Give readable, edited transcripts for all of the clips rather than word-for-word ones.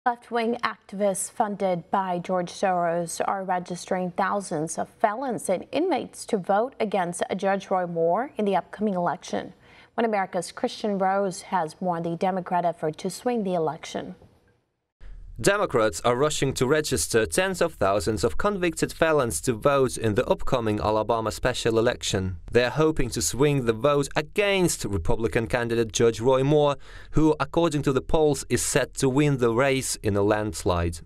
Left-wing activists funded by George Soros are registering thousands of felons and inmates to vote against Judge Roy Moore in the upcoming election. One America's Kristian Rouz has more on the Democrat effort to swing the election. Democrats are rushing to register tens of thousands of convicted felons to vote in the upcoming Alabama special election. They are hoping to swing the vote against Republican candidate Judge Roy Moore, who, according to the polls, is set to win the race in a landslide.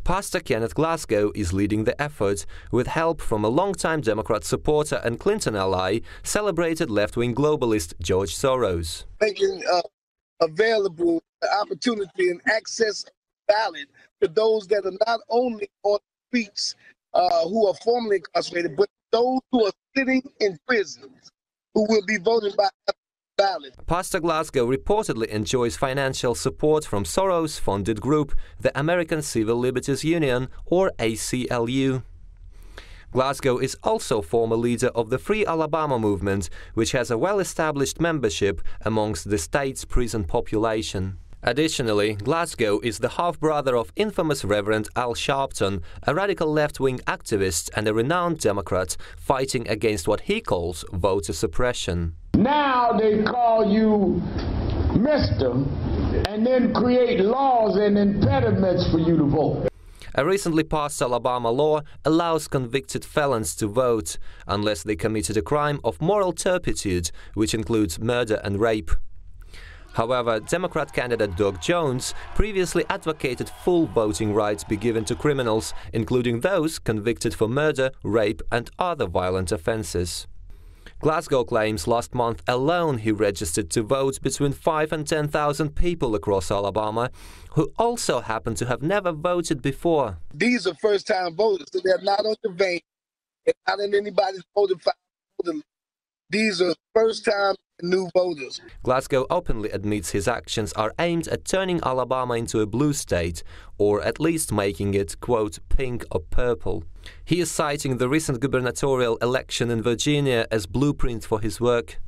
Pastor Kenneth Glasgow is leading the effort, with help from a longtime Democrat supporter and Clinton ally, celebrated left-wing globalist George Soros. Making available the opportunity and access ballot to those that are not only on the streets who are formerly incarcerated, but those who are sitting in prisons who will be voting by ballot. Pastor Glasgow reportedly enjoys financial support from Soros-funded group, the American Civil Liberties Union, or ACLU. Glasgow is also former leader of the Free Alabama movement, which has a well-established membership amongst the state's prison population. Additionally, Glasgow is the half-brother of infamous Reverend Al Sharpton, a radical left-wing activist and a renowned Democrat fighting against what he calls voter suppression. Now they call you Mr. and then create laws and impediments for you to vote. A recently passed Alabama law allows convicted felons to vote unless they committed a crime of moral turpitude, which includes murder and rape. However, Democrat candidate Doug Jones previously advocated full voting rights be given to criminals, including those convicted for murder, rape and other violent offences. Glasgow claims last month alone he registered to vote between 5,000 and 10,000 people across Alabama who also happen to have never voted before. These are first-time voters, so they're not on the vein. They're not in anybody's voter file. These are first-time new voters. Glasgow openly admits his actions are aimed at turning Alabama into a blue state, or at least making it, quote, pink or purple. He is citing the recent gubernatorial election in Virginia as blueprint for his work.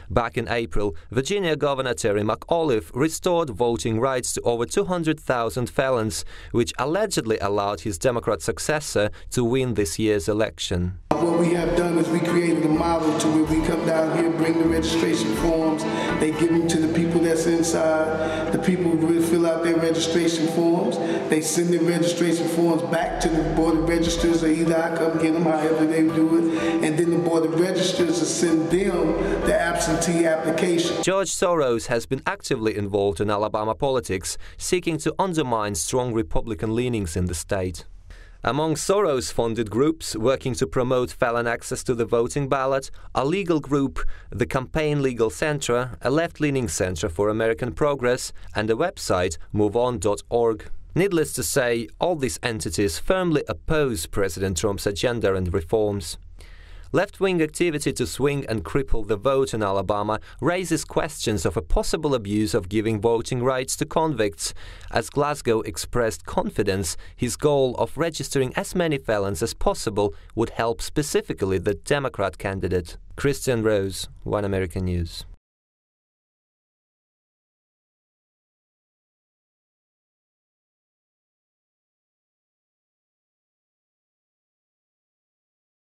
Back in April, Virginia Governor Terry McAuliffe restored voting rights to over 200,000 felons, which allegedly allowed his Democrat successor to win this year's election. What we have done is we created a model to where we come down here, bring the registration forms, they give them to the people that's inside. The people will fill out their registration forms. They send their registration forms back to the Board of Registers, or either I come get them, however they do it, and then the Board of Registers will send them the absentee application. George Soros has been actively involved in Alabama politics, seeking to undermine strong Republican leanings in the state. Among Soros-funded groups working to promote felon access to the voting ballot, a legal group, the Campaign Legal Center, a left-leaning Center for American Progress, and the website moveon.org. Needless to say, all these entities firmly oppose President Trump's agenda and reforms. Left-wing activity to swing and cripple the vote in Alabama raises questions of a possible abuse of giving voting rights to convicts, as Glasgow expressed confidence his goal of registering as many felons as possible would help specifically the Democrat candidate. Kristian Rouz, One American News.